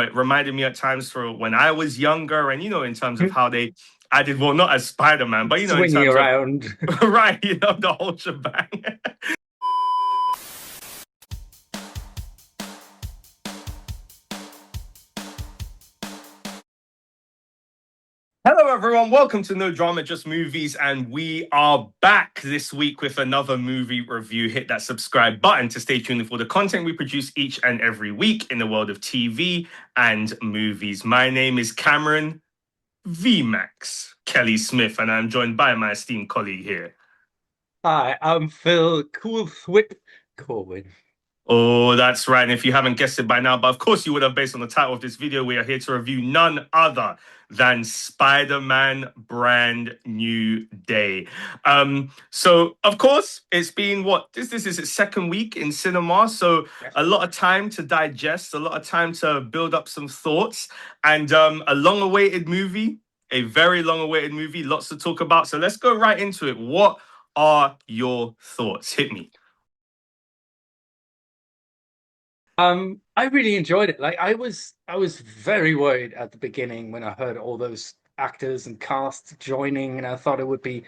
It reminded me at times for when I was younger, and in terms of how they added, well, not as Spider-Man, but in Swinging terms of around. right, the whole shebang. Hello, everyone. Welcome to No Drama, Just Movies. And we are back this week with another movie review. Hit that subscribe button to stay tuned for the content we produce each and every week in the world of TV and movies. My name is Cameron VMAX Kelly Smith, and I'm joined by my esteemed colleague here. Hi, I'm Phil Cool Whip Corwin. Oh, that's right. And if you haven't guessed it by now, but of course you would have based on the title of this video, we are here to review none other than Spider-Man Brand New Day. So of course it's been this is its second week in cinema, so Yes. a lot of time to digest, a lot of time to build up some thoughts, and a long-awaited movie, a very long-awaited movie, lots to talk about. So let's go right into it. What are your thoughts? Hit me. I really enjoyed it. Like I was very worried at the beginning when I heard all those actors and cast joining, and I thought it would be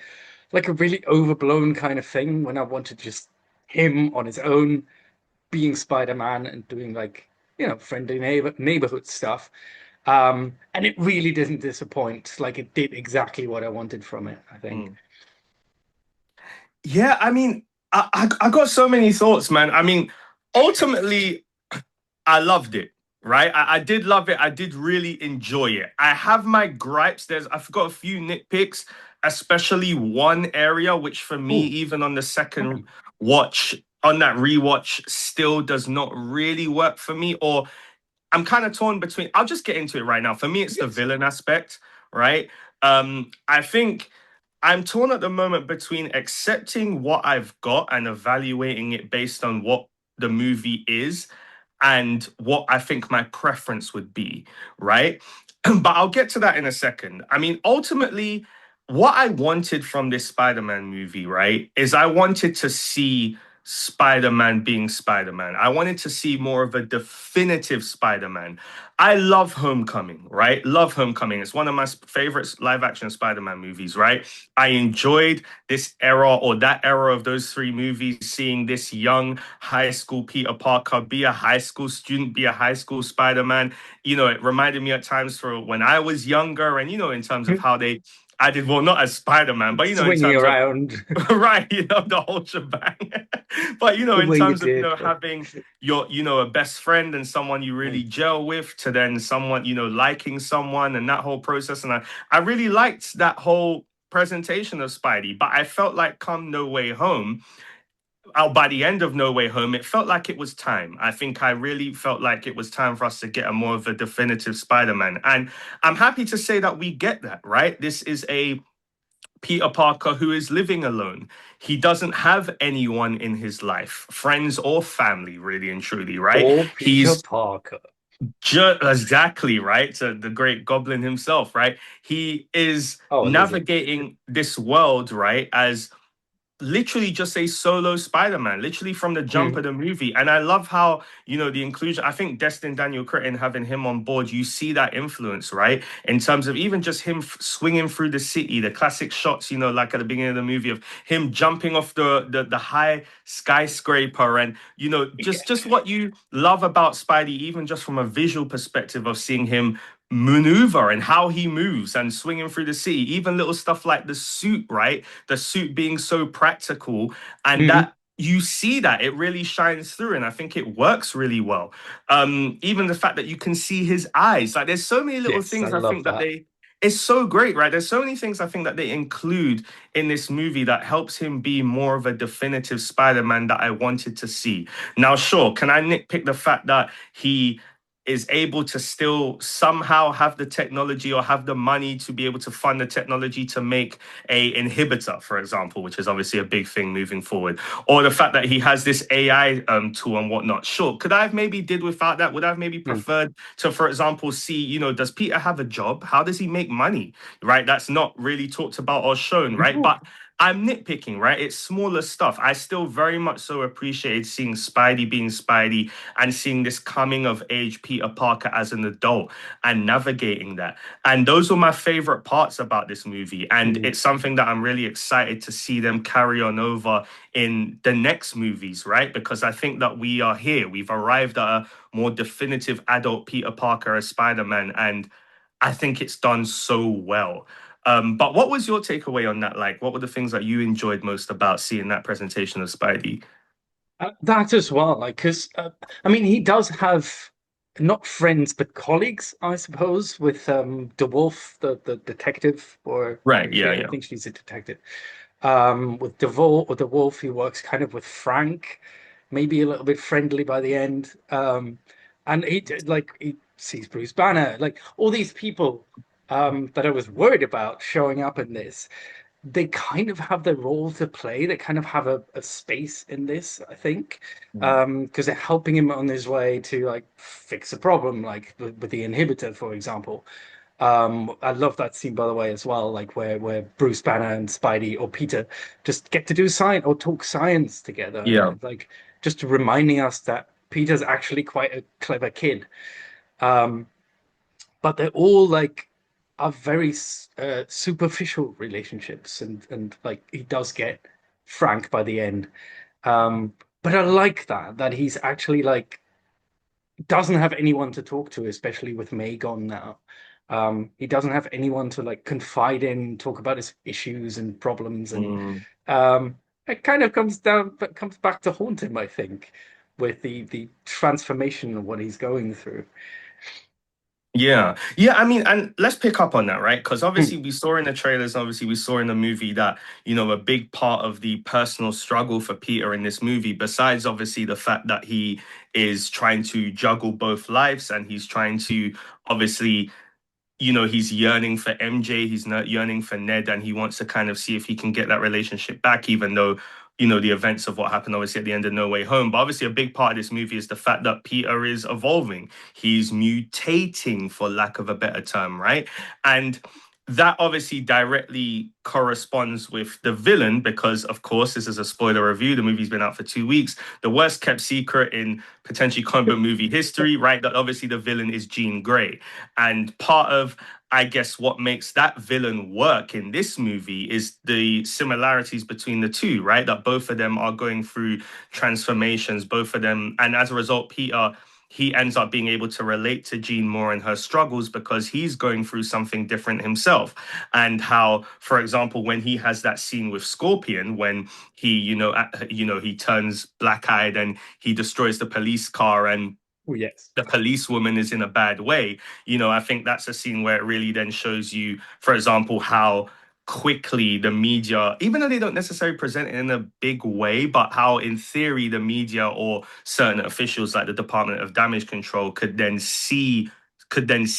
like a really overblown kind of thing when I wanted just him on his own being Spider-Man and doing like, friendly neighborhood stuff. And it really didn't disappoint. Like it did exactly what I wanted from it, I think. Mm. Yeah, I mean, I got so many thoughts, man. I mean, ultimately, I loved it, right? I did love it. I did really enjoy it. I have my gripes. I've got a few nitpicks, especially one area, which for me, Oh, even on the okay. second watch, on that rewatch, still does not really work for me. Or I'm kind of torn between, I'll just get into it right now. For me, it's the Yes. villain aspect, right? I think I'm torn at the moment between accepting what I've got and evaluating it based on what the movie is and what I think my preference would be, right? But I'll get to that in a second. I mean, ultimately, what I wanted from this Spider-Man movie, right, is I wanted to see Spider-Man being Spider-Man. I wanted to see more of a definitive Spider-Man. I love Homecoming, right? Love Homecoming. It's one of my favorite live action Spider-Man movies, right? I enjoyed this era or that era of those three movies, seeing this young high school Peter Parker be a high school student, be a high school Spider-Man. It reminded me at times for when I was younger, and in terms of how they added, well, not as Spider-Man, but in Swinging terms of around right, the whole shebang. But the in way you terms of did. having your a best friend and someone you really Mm. gel with, to then someone liking someone, and that whole process, and I really liked that whole presentation of Spidey. But I felt like come No Way Home, by the end of No Way Home, it felt like it was time. I think I really felt like it was time for us to get a more of a definitive Spider-Man, and I'm happy to say that we get that. Right, this is a Peter Parker who is living alone. He doesn't have anyone in his life, friends or family, really and truly, right? Or Peter He's Parker. just exactly right. So the great goblin himself, right? He is Oh, a lizard. navigating this world, right, as literally just a solo Spider-Man, literally from the jump of Mm. the movie. And I love how, the inclusion, I think Destin Daniel Cretton, having him on board, you see that influence, right? In terms of even just him swinging through the city, the classic shots, like at the beginning of the movie of him jumping off the high skyscraper, and, Yeah. just what you love about Spidey, even just from a visual perspective of seeing him maneuver and how he moves and swinging through the city, even little stuff like the suit, right? The suit being so practical, and Hmm. that you see that it really shines through, and I think it works really well. Even the fact that you can see his eyes, like there's so many little Yes, I things I love think that that. they it's so great, right? There's so many things I think that they include in this movie that helps him be more of a definitive Spider-Man that I wanted to see. Now, sure, can I nitpick the fact that he is able to still somehow have the technology or have the money to be able to fund the technology to make a inhibitor, for example, which is obviously a big thing moving forward, or the fact that he has this AI tool and whatnot. Sure, could I have maybe did without that? Would I have maybe Mm. preferred to, for example, see, does Peter have a job? How does he make money? Right, that's not really talked about or shown, right? No. But I'm nitpicking, right? It's smaller stuff. I still very much so appreciated seeing Spidey being Spidey and seeing this coming of age Peter Parker as an adult and navigating that. And those were my favorite parts about this movie. And Mm. it's something that I'm really excited to see them carry on over in the next movies, right? Because I think that we are here. We've arrived at a more definitive adult Peter Parker as Spider-Man. And I think it's done so well. But what was your takeaway on that? Like, what were the things that you enjoyed most about seeing that presentation of Spidey? That as well, like, because I mean, he does have not friends but colleagues, I suppose, with the Wolf, the detective, or Right. Yeah. I Yeah. think she's a detective. With the Wolf, he works kind of with Frank, maybe a little bit friendly by the end. And he sees Bruce Banner, like all these people that I was worried about showing up in this. They kind of have their role to play. They kind of have a space in this, I think, Mm. because they're helping him on his way to like fix a problem, like with the inhibitor, for example. I love that scene, by the way, as well, like where Bruce Banner and Spidey or Peter just get to do science or talk science together, Yeah. and like just reminding us that Peter's actually quite a clever kid. Um, but they're all like are very superficial relationships, and like he does get Frank by the end. But I like that he's actually like doesn't have anyone to talk to, especially with May gone now. He doesn't have anyone to like confide in, talk about his issues and problems, and Mm. it kind of comes down, but comes back to haunt him, I think, with the transformation of what he's going through. Yeah. Yeah. I mean, and let's pick up on that, right? Because Hmm. obviously we saw in the trailers, obviously we saw in the movie that, a big part of the personal struggle for Peter in this movie, besides obviously the fact that he is trying to juggle both lives and he's trying to obviously he's yearning for MJ, he's not yearning for Ned, and he wants to kind of see if he can get that relationship back, even though, the events of what happened obviously at the end of No Way Home. But obviously, a big part of this movie is the fact that Peter is evolving. He's mutating, for lack of a better term, right? And that obviously directly corresponds with the villain because, of course, this is a spoiler review. The movie's been out for 2 weeks. The worst kept secret in potentially comic book movie history, right? That obviously the villain is Jean Grey. And part of, I guess, what makes that villain work in this movie is the similarities between the two, right? That both of them are going through transformations, both of them. And as a result, Peter, he ends up being able to relate to Jean more and her struggles because he's going through something different himself. And how, for example, when he has that scene with Scorpion, when he, he turns black-eyed and he destroys the police car and Oh, yes. the policewoman is in a bad way, I think that's a scene where it really then shows you, for example, how quickly the media, even though they don't necessarily present it in a big way, but how in theory the media or certain officials like the Department of Damage Control could then see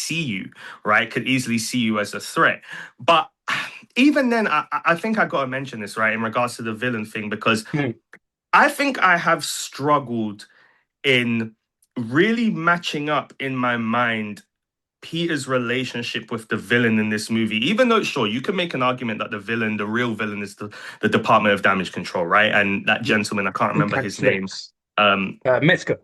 you, right? Could easily see you as a threat. But even then, I think I got to mention this, right, in regards to the villain thing, because Hmm. I think I have struggled in really matching up in my mind Peter's relationship with the villain in this movie. Even though, sure, you can make an argument that the villain, the real villain, is the Department of Damage Control, right? And that Yeah. gentleman, I can't Who remember his name. slips? Um, Metzger.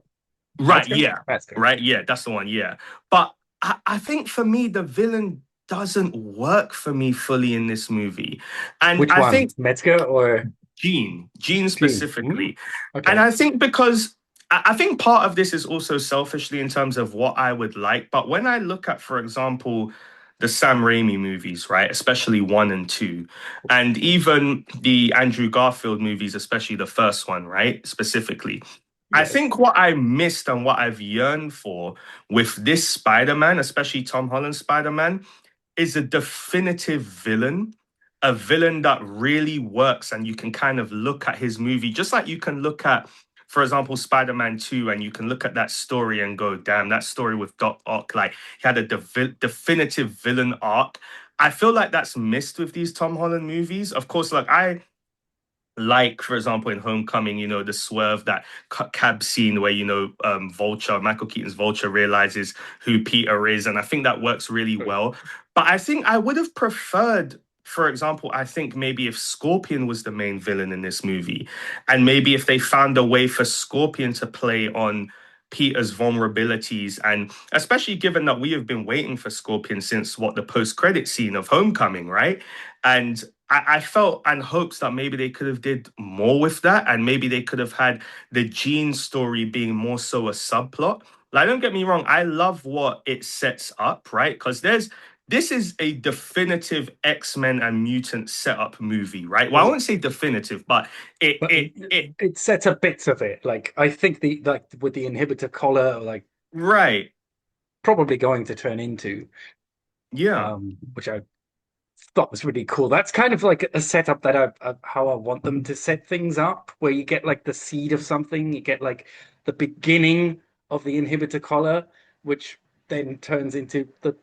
right, Metzger? yeah, Metzger. right, yeah, that's the one, yeah. But I think for me, the villain doesn't work for me fully in this movie. And Which I one? think Metzger or Gene Gene? Hmm. specifically. And Okay. I think because I think part of this is also selfishly in terms of what I would like. But when I look at, for example, the Sam Raimi movies, right, especially one and two, and even the Andrew Garfield movies, especially the first one, right, specifically, I Yes. think what I missed and what I've yearned for with this Spider-Man, especially Tom Holland Spider-Man, is a definitive villain, a villain that really works, and you can kind of look at his movie just like you can look at, for example, Spider-Man 2, and you can look at that story and go, damn, that story with Doc Ock, like he had a definitive villain arc. I feel like that's missed with these Tom Holland movies. Of course, like for example in Homecoming, the swerve, that cab scene where Vulture, Michael Keaton's Vulture, realizes who Peter is, and I think that works really well. But I think I would have preferred for example, I think maybe if Scorpion was the main villain in this movie, and maybe if they found a way for Scorpion to play on Peter's vulnerabilities, and especially given that we have been waiting for Scorpion since what the post-credit scene of Homecoming, right? And I felt and hopes that maybe they could have did more with that, and maybe they could have had the Jean story being more so a subplot. Like, don't get me wrong, I love what it sets up, right? Because this is a definitive X-Men and mutant setup movie, right? Well, I Well, won't say definitive, but it but it it it sets a bit of it. Like I think the like with the inhibitor collar, like right. probably going to turn into, Yeah. which I thought was really cool. That's kind of like a setup that how I want them to set things up, where you get like the seed of something, you get like the beginning of the inhibitor collar, which then turns into the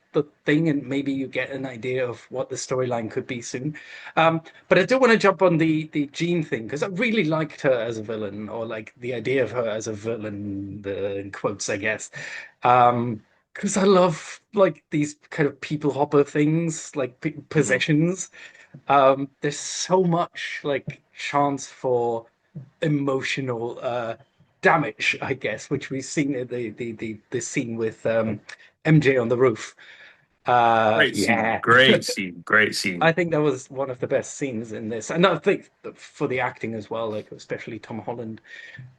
thing, and maybe you get an idea of what the storyline could be soon. But I do want to jump on the Jean thing because I really liked her as a villain, or like the idea of her as a villain, in quotes, I guess. Because I love like these kind of people hopper things, like Mhm. possessions. There's so much like chance for emotional damage, I guess, which we've seen in the scene with MJ on the roof. Great scene. Yeah. Great scene. Great scene. I think that was one of the best scenes in this, and I think for the acting as well, like especially Tom Holland.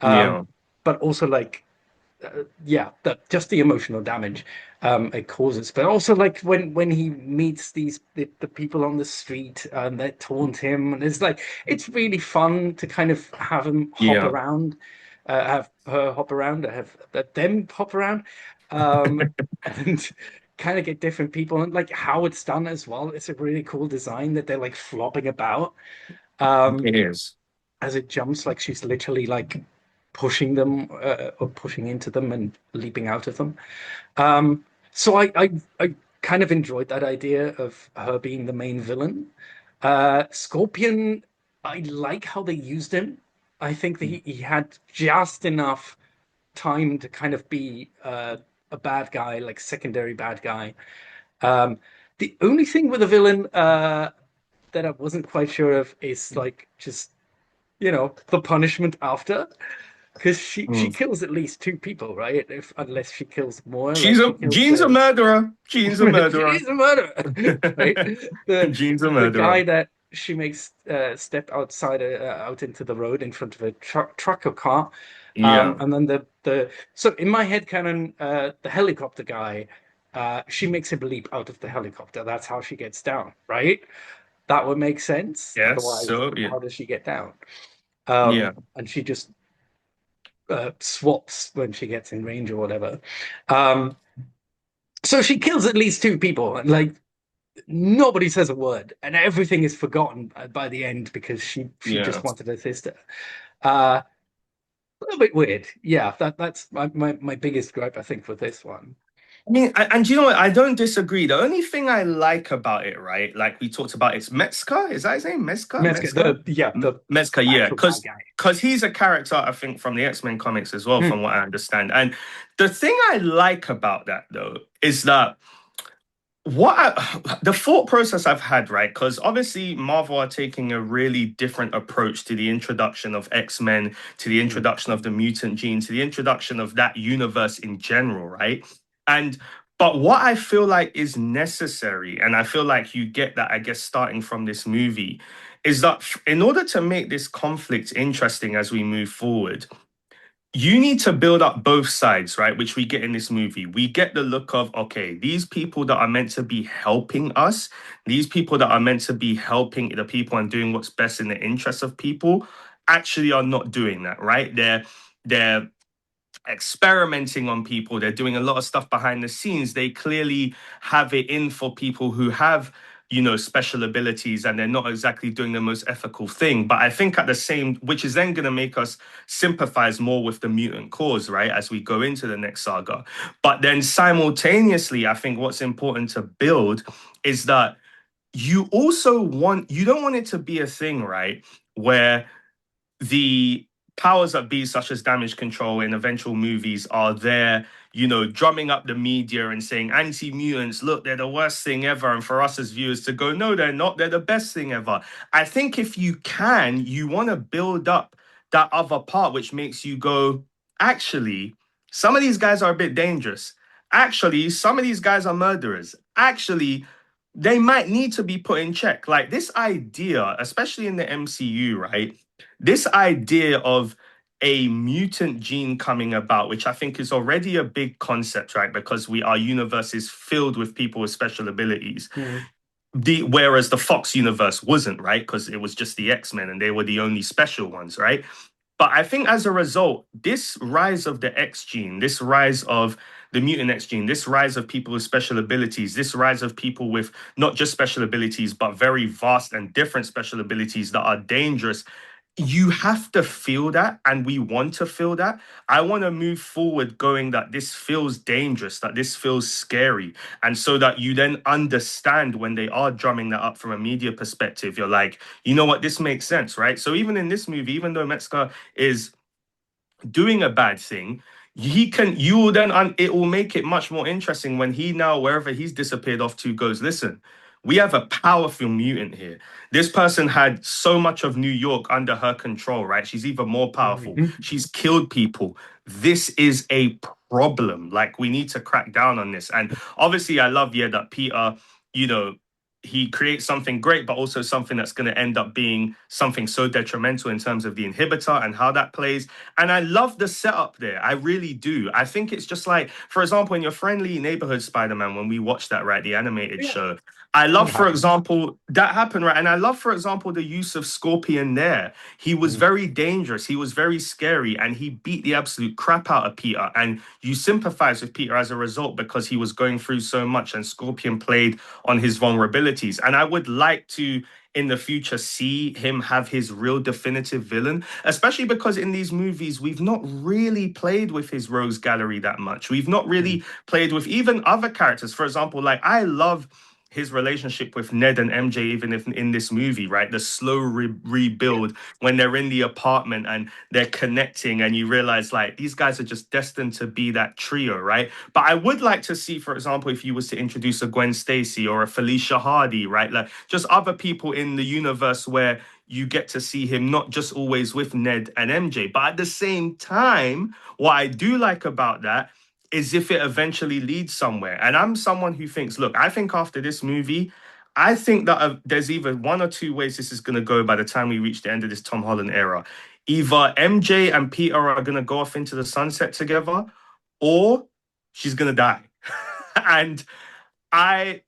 Um, Yeah. but also like yeah, that just the emotional damage it causes, but also like when he meets the people on the street and they taunt him, and it's like it's really fun to kind of have him hop Yeah. around, have her hop around, have them hop around, um, and kind of get different people, and like how it's done as well. It's a really cool design that they're like flopping about. Um, It is. as it jumps, like she's literally like pushing them or pushing into them and leaping out of them. So I kind of enjoyed that idea of her being the main villain. Scorpion, I like how they used him. I think that he had just enough time to kind of be a bad guy, like secondary bad guy. Um, the only thing with the villain that I wasn't quite sure of is like just the punishment after, because she Mm. kills at least two people, right? If unless she kills more, like She's she a kills Jean's a the murderer. Jean's a murderer. she's a murderer, right? The Jean's a the guy murderer. that she makes step outside out into the road in front of a truck or car, Yeah. and then the so in my head canon, the helicopter guy, she makes him leap out of the helicopter. That's how she gets down, right? That would make sense. Yes. Otherwise, So yeah. how does she get down? Yeah. And she just swaps when she gets in range or whatever. Um, so she kills at least two people, and like nobody says a word, and everything is forgotten by the end because she Yeah. just wanted her sister. A little bit weird, yeah. That's my biggest gripe, I think, with this one. I mean, and you know what? I don't disagree. The only thing I like about it, right? Like we talked about, it's Metzger. Is that his name? Metzger? Metzger, Metzger? the Metzger, yeah. actual bad Because guy. he's a character, I think, from the X-Men comics as well, Hmm. from what I understand. And the thing I like about that, though, is that the thought process I've had, right? Because obviously Marvel are taking a really different approach to the introduction of X-Men, to the Hmm. introduction of the mutant gene, to the introduction of that universe in general, right? And but what I feel like is necessary, and I feel like you get that, I guess, starting from this movie, is that in order to make this conflict interesting as we move forward, you need to build up both sides, right? Which we get in this movie. We get the look of, okay, these people that are meant to be helping us, these people that are meant to be helping the people and doing what's best in the interest of people, actually are not doing that, right? They're experimenting on people. They're doing a lot of stuff behind the scenes. They clearly have it in for people who have, special abilities, and they're not exactly doing the most ethical thing. But I think at the same, which is then going to make us sympathize more with the mutant cause, right, as we go into the next saga. But then simultaneously, I think what's important to build is that you don't want it to be a thing, right, where the powers that be, such as damage control in eventual movies, are there, drumming up the media and saying anti-mutants, look, they're the worst thing ever. And for us as viewers to go, no, they're not, they're the best thing ever. I think if you can, you want to build up that other part, which makes you go, actually, some of these guys are a bit dangerous. Actually, some of these guys are murderers. Actually, they might need to be put in check. Like this idea, especially in the MCU, right? This idea of a mutant gene coming about, which I think is already a big concept, right? Because our universe is filled with people with special abilities. Mm, Whereas the Fox universe wasn't, right? Because it was just the X-Men and they were the only special ones, right? But I think as a result, this rise of the X gene, this rise of the mutant X gene, this rise of people with special abilities, this rise of people with not just special abilities, but very vast and different special abilities that are dangerous, you have to feel that, and we want to feel that. I want to move forward going that this feels dangerous, that this feels scary, and so that you then understand when they are drumming that up from a media perspective, you're like, you know what, this makes sense, right? So even in this movie, even though Metzger is doing a bad thing, you will then, it will make it much more interesting when he now, wherever he's disappeared off to, goes, listen, we have a powerful mutant here. This person had so much of New York under her control, right? She's even more powerful. mhm. She's killed people. This is a problem. Like, we need to crack down on this. And obviously, I love, yeah, that Peter, you know, he creates something great, but also something that's going to end up being something so detrimental in terms of the inhibitor and how that plays. And I love the setup there. I really do. I think it's just like, for example, in your friendly neighborhood Spider-Man, when we watched that, right, the animated Yeah, show, I love, that for happened. example, that happened, right? And I love, for example, the use of Scorpion there. He was Mm, very dangerous. He was very scary, and he beat the absolute crap out of Peter. And you sympathize with Peter as a result because he was going through so much, and Scorpion played on his vulnerabilities. And I would like to, in the future, see him have his real definitive villain, especially because in these movies, we've not really played with his rogues gallery that much. We've not mm, really played with even other characters. For example, like I love his relationship with Ned and MJ, even if in this movie, right? The slow yeah. rebuild when they're in the apartment and they're connecting, and you realize like these guys are just destined to be that trio, right? But I would like to see, for example, if you was to introduce a Gwen Stacy or a Felicia Hardy, right? Like just other people in the universe where you get to see him not just always with Ned and MJ, but at the same time, what I do like about that is if it eventually leads somewhere. And I'm someone who thinks, look, I think after this movie, I think that there's either one or two ways this is going to go by the time we reach the end of this Tom Holland era. Either MJ and Peter are going to go off into the sunset together, or she's going to die. And I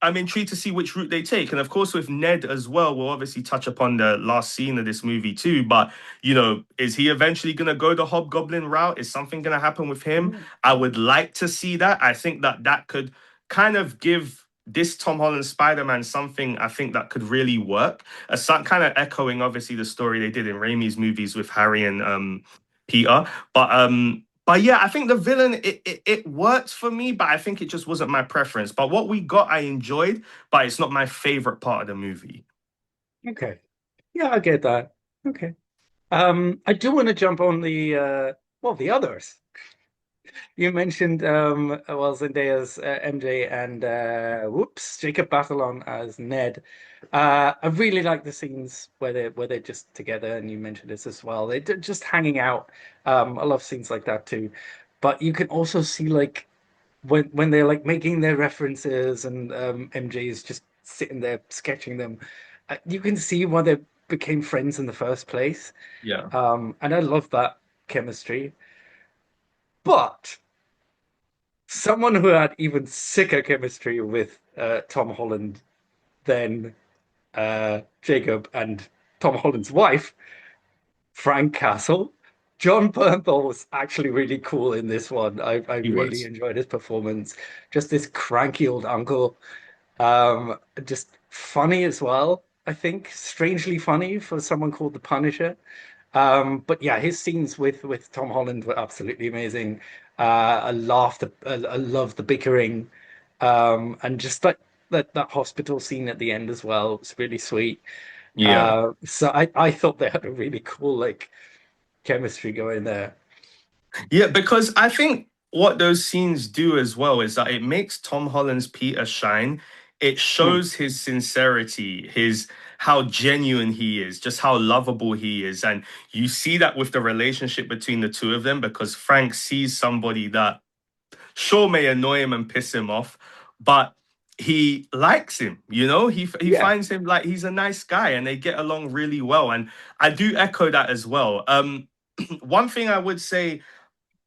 I'm intrigued to see which route they take. And of course, with Ned as well, we'll obviously touch upon the last scene of this movie too. But, is he eventually going to go the Hobgoblin route? Is something going to happen with him? Mm, I would like to see that. I think that that could kind of give this Tom Holland Spider-Man something I think that could really work. Some kind of echoing, obviously, the story they did in Raimi's movies with Harry and Peter. But yeah, I think the villain it worked for me, but I think it just wasn't my preference. But what we got, I enjoyed, but it's not my favorite part of the movie. okay. Yeah, I get that. Okay. I do want to jump on the others. You mentioned Zendaya's MJ and Jacob Batalon as Ned. I really like the scenes where they're just together, and you mentioned this as well. They're just hanging out. I love scenes like that too. But you can also see like when they're like making their references and MJ is just sitting there sketching them. You can see why they became friends in the first place. Yeah. And I love that chemistry. But someone who had even sicker chemistry with Tom Holland than Jacob and Tom Holland's wife, Frank Castle. John Bernthal was actually really cool in this one. I He really was. enjoyed his performance. Just this cranky old uncle. Just funny as well, I think. Strangely funny for someone called the Punisher. But yeah, his scenes with Tom Holland were absolutely amazing. I laughed, I love the bickering, and just like that hospital scene at the end as well. It's really sweet. Yeah. So I thought they had a really cool like chemistry going there. Yeah, because I think what those scenes do as well is that it makes Tom Holland's Peter shine. It Mm. shows his sincerity, his how genuine he is, just how lovable he is. And you see that with the relationship between the two of them because Frank sees somebody that sure may annoy him and piss him off, but he likes him, you know? He Yeah. finds him like he's a nice guy and they get along really well. And I do echo that as well. One thing I would say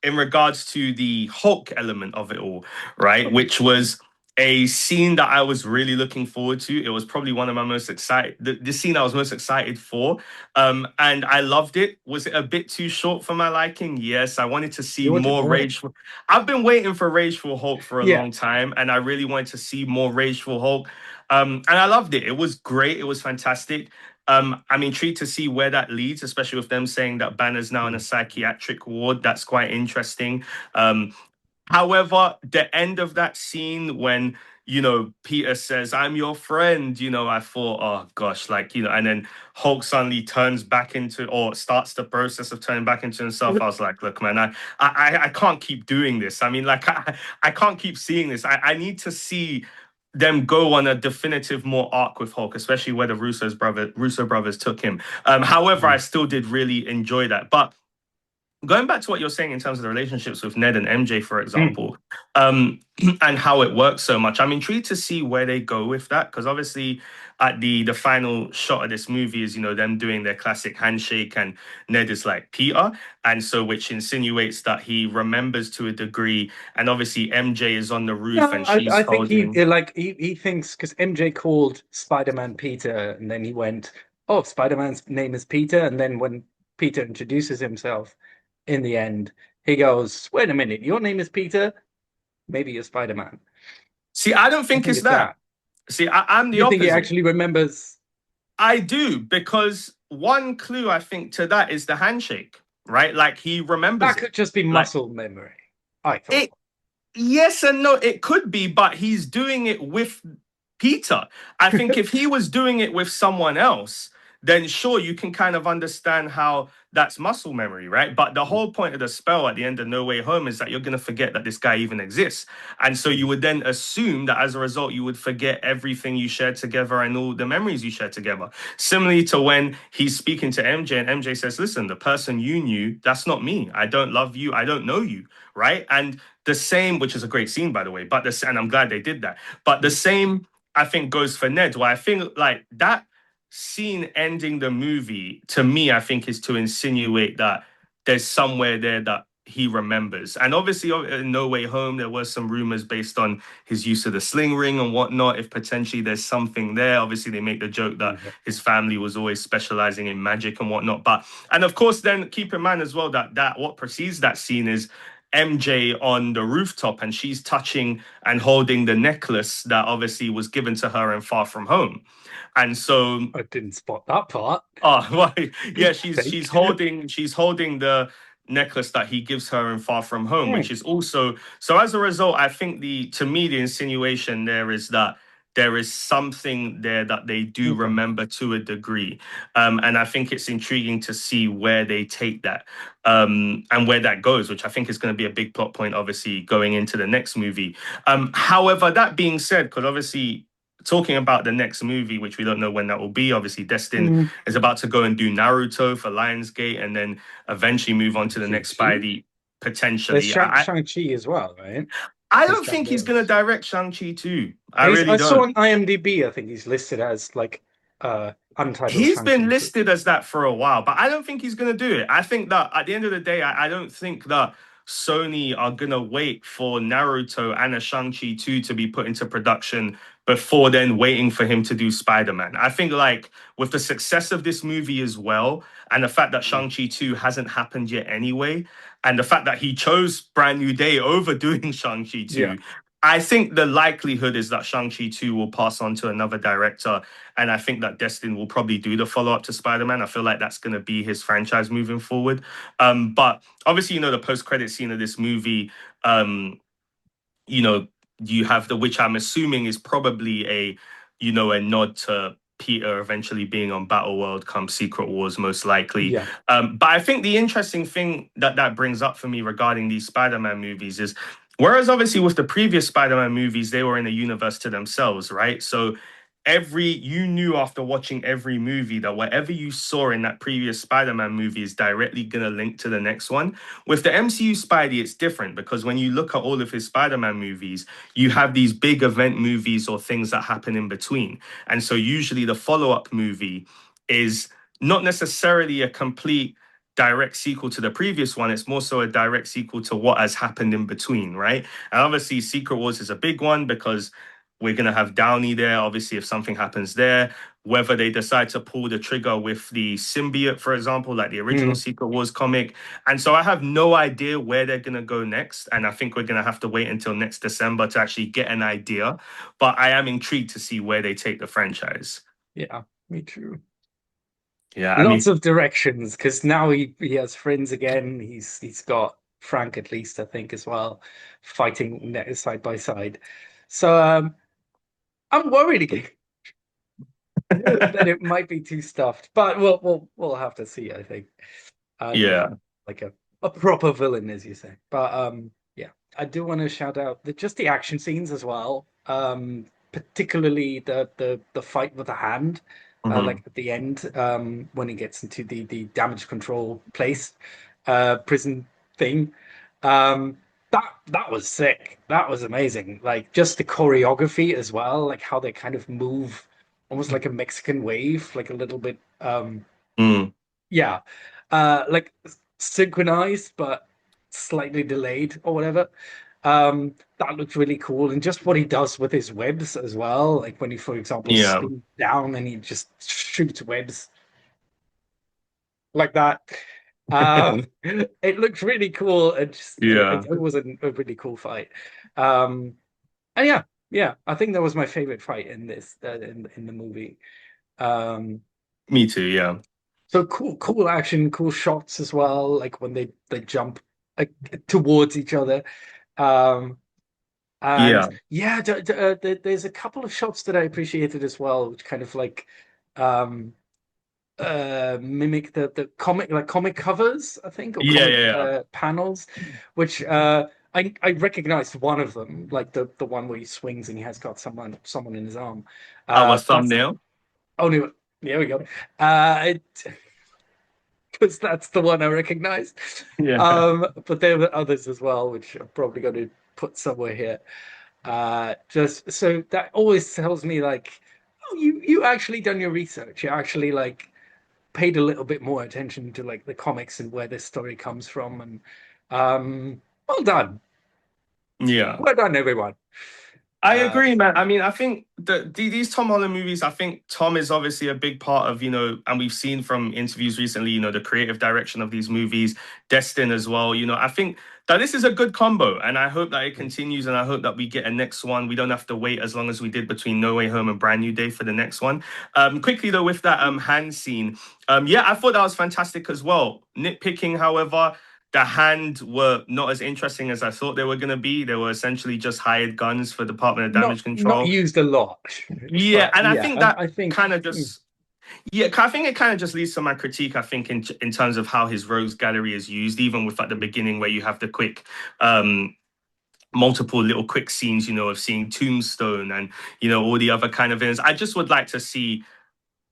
in regards to the Hulk element of it all, right? Which was a scene that I was really looking forward to. It was probably one of my most excited, the scene I was most excited for. And I loved it. Was it a bit too short for my liking? Yes, I wanted to see You wanted more more? rageful. I've been waiting for Rageful Hulk for a Yeah. long time, and I really wanted to see more Rageful Hulk. And I loved it. It was great. It was fantastic. I'm intrigued to see where that leads, especially with them saying that Banner's now in a Mm. psychiatric ward. That's quite interesting. Um, However, the end of that scene when, Peter says, I'm your friend, I thought, oh gosh, like, and then Hulk suddenly turns back into or starts the process of turning back into himself. I was like, look, man, I can't keep doing this. I mean, like I can't keep seeing this. I need to see them go on a definitive more arc with Hulk, especially where the Russo brothers took him. However, I Mm. still did really enjoy that. But going back to what you're saying in terms of the relationships with Ned and MJ, for Mm. example, and how it works so much, I'm intrigued to see where they go with that because obviously, at the final shot of this movie is them doing their classic handshake, and Ned is like Peter, and so which insinuates that he remembers to a degree, and obviously MJ is on the roof No, and she's I think he holding. like he thinks because MJ called Spider-Man Peter, and then he went, "Oh, Spider-Man's name is Peter," and then when Peter introduces himself in the end, he goes, "Wait a minute, your name is Peter? Maybe you're Spider-Man." See, I don't I think think it's it's that. that. See, I'm the You think he opposite. actually remembers? I do because one clue I think to that is the handshake, right? Like he remembers That it. could just be Like muscle memory, I it thought. yes and no, it could be, but he's doing it with Peter. I think if he was doing it with someone else, then sure, you can kind of understand how that's muscle memory, right? But the Mm, whole point of the spell at the end of No Way Home is that you're going to forget that this guy even exists. And so you mm, would then assume that as a result, you would forget everything you shared together and all the memories you shared together. Similarly to when he's speaking to MJ and MJ says, listen, the person you knew, that's not me. I don't love you. I don't know you, right? And the same, which is a great scene, by the way, and I'm glad they did that. But the mm, same, I think, goes for Ned, where I think like that scene ending the movie, to me, I think is to insinuate that there's somewhere there that he remembers. And obviously, in No Way Home, there was some rumors based on his use of the sling ring and whatnot. If potentially there's something there, obviously they make the joke that yeah. his family was always specializing in magic and whatnot. But and of course, then keep in mind as well that what precedes that scene is MJ on the rooftop and she's touching and holding the necklace that obviously was given to her in Far From Home. And so I didn't spot that part. oh well, yeah, she's Fake. holding the necklace that he gives her in Far From Home, which Mm, is also so as a result, I think the to me the insinuation there is that there is something there that they do okay. remember to a degree. And I think it's intriguing to see where they take that and where that goes, which I think is going to be a big plot point, obviously, going into the next movie. However, that being said, because obviously talking about the next movie, which we don't know when that will be. Obviously, Destin Mm, is about to go and do Naruto for Lionsgate, and then eventually move on to the next Fuji. Spidey There's potentially. Shang-Chi as well, right? I He's don't done think he's going to those. direct Shang-Chi too. I He's, really I saw don't. on IMDb, I think he's listed as like untitled He's been Shang-Chi too. listed as that for a while, but I don't think he's going to do it. I think that at the end of the day, I don't think that Sony are going to wait for Naruto and a Shang-Chi 2 to be put into production before then waiting for him to do Spider-Man. I think like with the success of this movie as well, and the fact that Mm, Shang-Chi 2 hasn't happened yet anyway, and the fact that he chose Brand New Day over doing Shang-Chi yeah. 2, I think the likelihood is that Shang-Chi 2 will pass on to another director and I think that Destin will probably do the follow up to Spider Man. I feel like that's going to be his franchise moving forward. But obviously, the post credit scene of this movie, um, you know, you have the which I'm assuming is probably a nod to Peter eventually being on Battleworld come Secret Wars, most likely. Yeah. But I think the interesting thing that brings up for me regarding these Spider-Man movies is, whereas obviously with the previous Spider-Man movies, they were in a universe to themselves, right? So you knew after watching every movie that whatever you saw in that previous Spider-Man movie is directly gonna link to the next one. With the MCU Spidey, it's different because when you look at all of his Spider-Man movies, you have these big event movies or things that happen in between. And so usually the follow-up movie is not necessarily a complete direct sequel to the previous one. It's more so a direct sequel to what has happened in between, right? And obviously, Secret Wars is a big one because we're going to have Downey there. Obviously, if something happens there, whether they decide to pull the trigger with the symbiote, for example, like the original Mm. Secret Wars comic. And so I have no idea where they're going to go next. And I think we're going to have to wait until next December to actually get an idea. But I am intrigued to see where they take the franchise. Yeah, me too. Yeah, I Lots mean, of directions because now he has friends again. He's got Frank at least, I think, as well, fighting side by side. So I'm worried again that it might be too stuffed, but we'll have to see, I think. And yeah. like a proper villain, as you say. But yeah, I do want to shout out just the action scenes as well. Particularly the fight with the hand, like Hmm. at the end, when he gets into the damage control place, prison thing. Um, that was sick. That was amazing. Like just the choreography as well, like how they kind of move almost like a Mexican wave, like a little bit Mm, yeah, like synchronized but slightly delayed or whatever. That looks really cool, and just what he does with his webs as well. Like when he, for example, yeah, spins down and he just shoots webs like that. It looks really cool, and just yeah, yeah. it was a really cool fight. Um, and yeah, yeah, I think that was my favorite fight in this in the movie. Um, Me too. Yeah, So cool action, cool shots as well. Like when they jump like, towards each other. Um, and yeah, yeah, there's a couple of shots that I appreciated as well, which kind of like um mimic the comic covers, I think, or yeah, comic yeah. panels, which I recognized one of them, like the one where he swings and he has got someone in his arm. Our That's thumbnail. oh no, there we go. It, because that's the one I recognized. Yeah, But there were others as well, which I'm probably going to put somewhere here. Just so that always tells me like, oh, you actually done your research. You actually like paid a little bit more attention to like the comics and where this story comes from. And well done, yeah. well done, everyone. I Uh, agree, man. I mean, I think these Tom Holland movies, I think Tom is obviously a big part of, and we've seen from interviews recently, the creative direction of these movies, Destin as well. I think that this is a good combo, and I hope that it continues, and I hope that we get a next one. We don't have to wait as long as we did between No Way Home and Brand New Day for the next one. Quickly though, with that hand scene, yeah, I thought that was fantastic as well. Nitpicking, however, the hand were not as interesting as I thought they were going to be. They were essentially just hired guns for Department of Damage not Control. used a lot, Yeah, but and I yeah, think that I think kind of just yeah, I think it kind of just leads to my critique. I think in terms of how his rogues gallery is used, even with at the beginning where you have the quick multiple little quick scenes, of seeing Tombstone and all the other kind of things. I just would like to see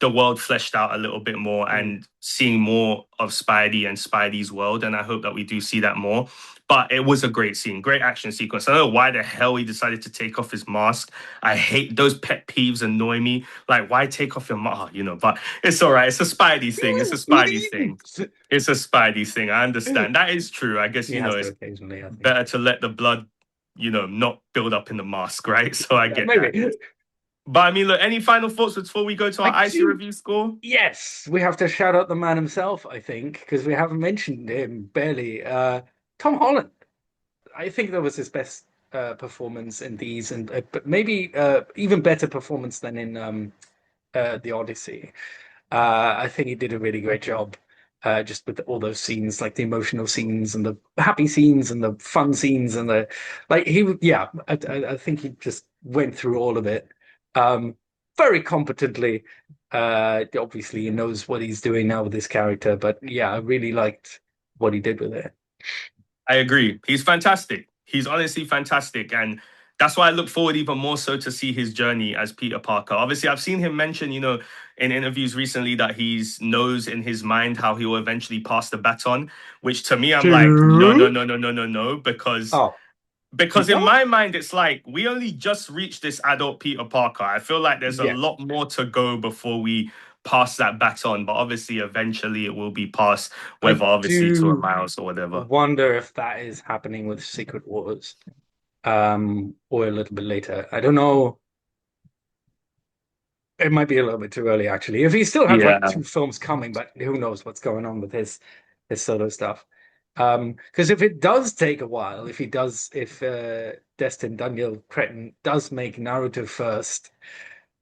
the world fleshed out a little bit more mm, and seeing more of Spidey and Spidey's world. And I hope that we do see that more. But it was a great scene, great action sequence. I don't know why the hell he decided to take off his mask. I hate those pet peeves annoy me. Like, why take off your mask? But it's all right. It's a Spidey thing. It's a Spidey thing. It's a Spidey thing. I understand. That is true. I guess, he has to it's occasionally, I think. better to let the blood, not build up in the mask, right? So I Yeah, get that. maybe. But I mean, look, any final thoughts before we go to I our Icee do. review score? Yes, we have to shout out the man himself, I think, because we haven't mentioned him barely. Tom Holland. I think that was his best performance in these, and but maybe even better performance than in the Odyssey. I think he did a really great job, just with all those scenes, like the emotional scenes and the happy scenes and the fun scenes and the like. Yeah, I think he just went through all of it. Um, very competently. Obviously, he knows what he's doing now with this character, but yeah, I really liked what he did with it. I agree. He's fantastic. He's honestly fantastic. And that's why I look forward even more so to see his journey as Peter Parker. Obviously, I've seen him mention, in interviews recently that he's knows in his mind how he will eventually pass the baton, which to me, I'm like, no, no, True. no, no, no, no, no, because Oh, you because in don't? my mind it's like we only just reached this adult Peter Parker. I feel like there's a Yeah. lot more to go before we pass that baton, but obviously eventually it will be passed, I whether obviously to a do Miles or whatever. wonder if that is happening with Secret Wars, or a little bit later. I don't know. It might be a little bit too early, actually. If he still has like Yeah. two films coming, but who knows what's going on with his solo stuff. Because if it does take a while, if Destin Daniel Cretton does make Naruto first,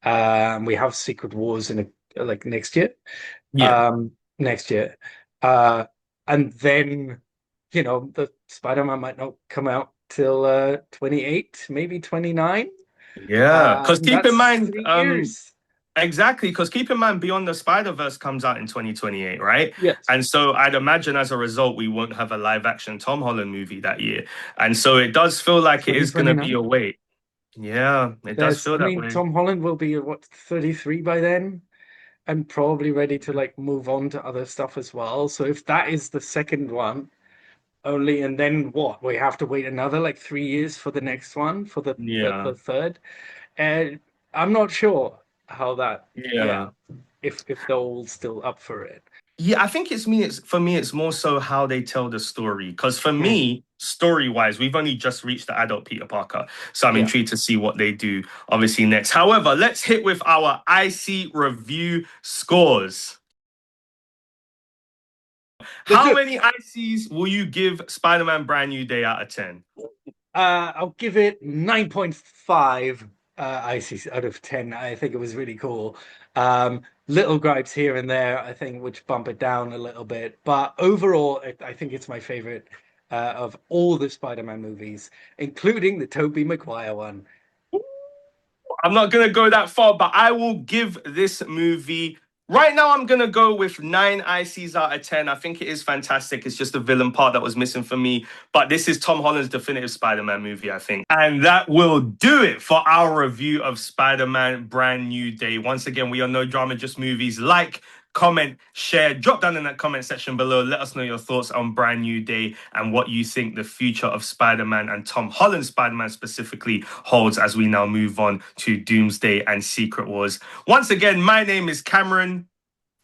we have Secret Wars in like Yeah. um, next year, uh, and then the Spider-Man might not come out till 28, maybe 29. Yeah. Because keep in That's mind, 3 years. exactly, because keep in mind, Beyond the Spider-Verse comes out in 2028, right? Yes. And so I'd imagine as a result, we won't have a live action Tom Holland movie that year. And so it does feel like it is going to be 2029. a wait. Yeah, it does There's, feel I that mean, way. Tom Holland will be what, 33 by then, and probably ready to like move on to other stuff as well. So if that is the second one, only and then what? We have to wait another like 3 years for the next one for the Yeah. third. And I'm not sure how that, yeah, Yeah. if they're all still up for it. Yeah, I think it's me. It's for me. It's more so how they tell the story. Because for Mm, me, story-wise, we've only just reached the adult Peter Parker, so I'm yeah. intrigued to see what they do. Obviously, next. However, let's hit with our IC review scores. Let's How do it. many ICs will you give Spider-Man Brand New Day out of 10? I'll give it 9.5 ICs out of 10. I think it was really cool. Little gripes here and there, I think, which bump it down a little bit. But overall, I think it's my favorite of all the Spider-Man movies, including the Tobey Maguire one. I'm not gonna go that far, but I will give this movie. Right now, I'm gonna go with 9 ICs out of 10. I think it is fantastic. It's just the villain part that was missing for me. But this is Tom Holland's definitive Spider-Man movie, I think. And that will do it for our review of Spider-Man Brand New Day. Once again, we are No Drama, Just Movies. Like, comment, share, drop down in that comment section below. Let us know your thoughts on Brand New Day and what you think the future of Spider-Man and Tom Holland Spider-Man specifically holds as we now move on to Doomsday and Secret Wars. Once again, my name is Cameron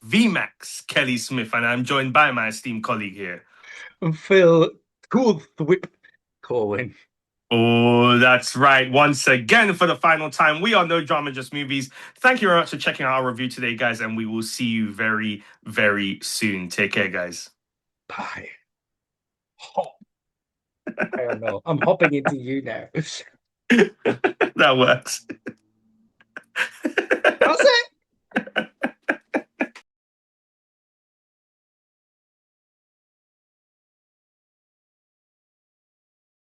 VMAX Kelly Smith, and I'm joined by my esteemed colleague here. And Phil, cool whip Corwin. Oh, that's right. Once again, for the final time, we are No Drama, Just Movies. Thank you very much for checking out our review today, guys, and we will see you very, very soon. Take care, guys. Bye. Hop. I don't know. I'm hopping into you now. That works.